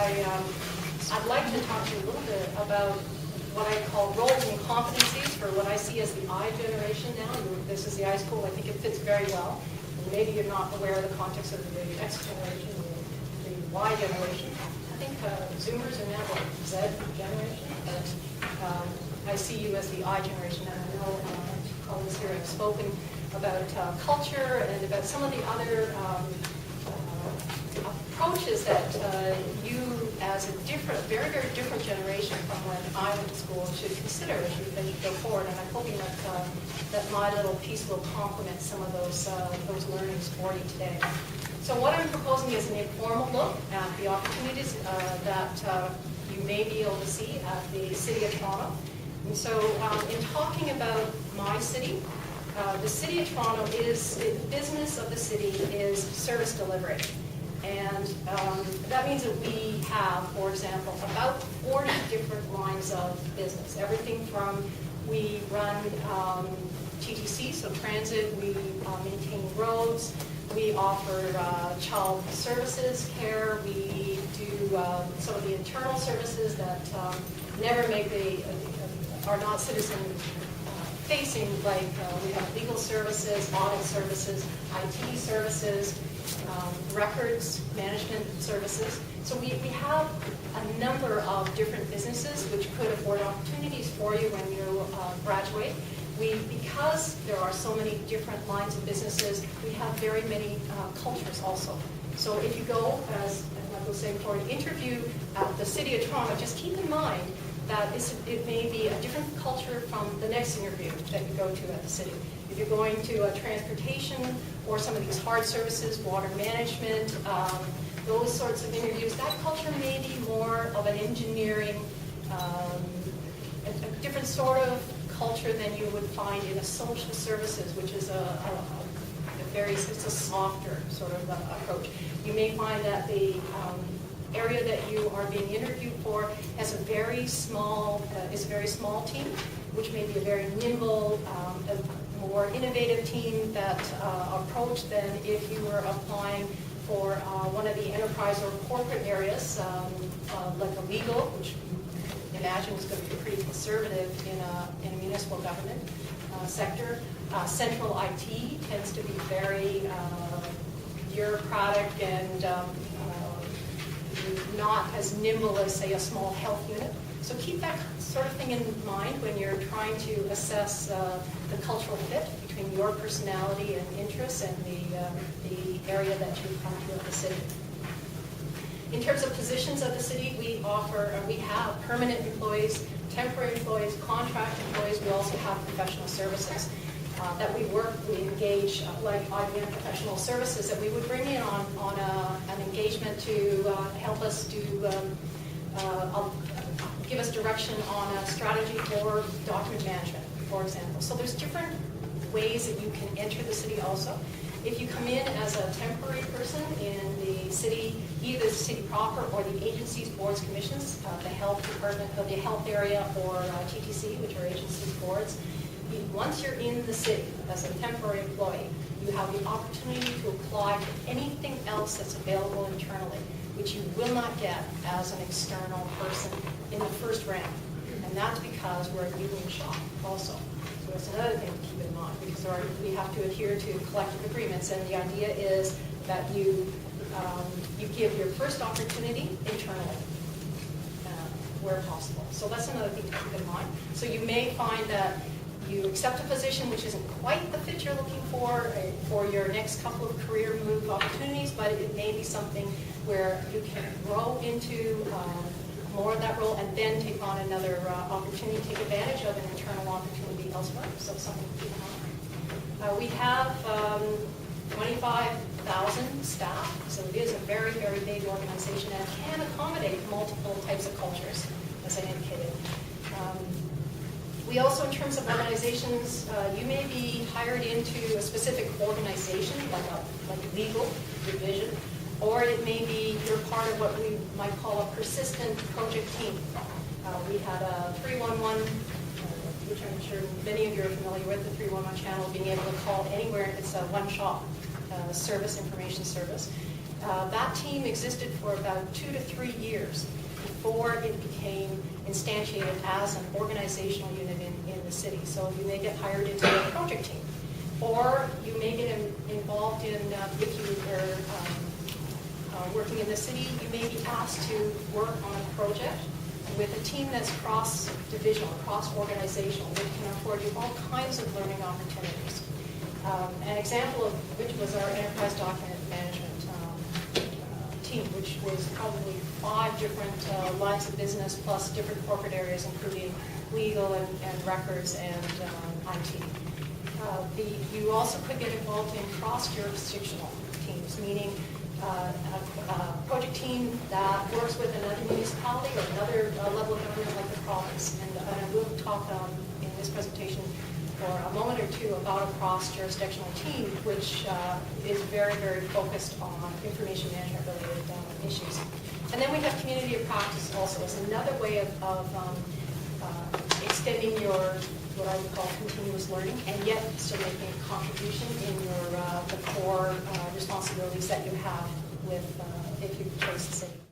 I'd like to talk to you a little bit about what I call roles and competencies for what I see as the I generation now. This is the iSchool. I think it fits very well. And maybe you're not aware of the context of the X generation, the Y generation. I think Zoomers are now what, Z generation. But I see you as the I generation, and I know colleagues here have spoken about culture and about some of the other approaches that you, as a different, very, very different generation from when I went to school, should consider as you go forward. And I'm hoping that my little piece will complement some of those learnings for you today. So what I'm proposing is an informal look at the opportunities that you may be able to see at the City of Toronto. And so in talking about my city, the City of Toronto is, the business of the city is service delivery. And that means that we have, for example, about 40 different lines of business. Everything from, we run TTC, so transit, we maintain roads, we offer child services, care, we do some of the internal services that never make are not citizen facing, like we have legal services, audit services, IT services, records management services. So we have a number of different businesses which could afford opportunities for you when you graduate. Because there are so many different lines of businesses, we have very many cultures also. So if you go, as I was saying before, an interview at the City of Toronto, just keep in mind that it may be a different culture from the next interview that you go to at the city. If you're going to transportation or some of these hard services, water management, those sorts of interviews, that culture may be more of an engineering, a different sort of culture than you would find in a social services, which is it's a softer sort of approach. You may find that the area that you are being interviewed for has a very small team, which may be a very nimble, more innovative team that approach than if you were applying for one of the enterprise or corporate areas, like a legal, which you imagine is going to be pretty conservative in a municipal government sector. Central IT tends to be very bureaucratic and not as nimble as, say, a small health unit. So keep that sort of thing in mind when you're trying to assess the cultural fit between your personality and interests and the area that you come to at the city. In terms of positions of the city, we have permanent employees, temporary employees, contract employees. We also have professional services that we engage, like IBM Professional Services, that we would bring in on an engagement to help us give us direction on a strategy for document management, for example. So there's different ways that you can enter the city also. If you come in as a temporary person in the city, either the city proper or the agencies, boards, commissions, the health department, or the health area, or TTC, which are agencies, boards, once you're in the city as a temporary employee, you have the opportunity to apply for anything else that's available internally, which you will not get as an external person in the first round. And that's because we're a union shop also. So that's another thing to keep in mind, because we have to adhere to collective agreements, and the idea is that you give your first opportunity internally where possible. So that's another thing to keep in mind. So you may find that you accept a position which isn't quite the fit you're looking for your next couple of career move opportunities, but it may be something where you can grow into more of that role and then take on another opportunity, take advantage of an internal opportunity elsewhere. So something to keep in mind. We have 25,000 staff, so it is a very, very big organization and can accommodate multiple types of cultures, as I indicated. We also, in terms of organizations, you may be hired into a specific organization, like a legal division, or it may be you're part of what we might call a persistent project team. We had a 311, which I'm sure many of you are familiar with, the 311 channel, being able to call anywhere. It's a one-shop service, information service. That team existed for about 2 to 3 years before it became instantiated as an organizational unit in the city. So you may get hired into a project team, or you may get involved in, if you are working in the city, you may be asked to work on a project with a team that's cross-divisional, cross-organizational, that can afford you all kinds of learning opportunities. An example of which was our enterprise document management team, which was probably 5 different lines of business plus different corporate areas, including legal and records and IT. You also could get involved in cross-jurisdictional teams, meaning a project team that works with another municipality or another level of government like the province. And I will talk in this presentation for a moment or two about a cross-jurisdictional team, which is very, very focused on information management related issues. And then we have community of practice also as another way of extending your, what I would call continuous learning, and yet still making a contribution in your the core responsibilities that you have with if you choose the city.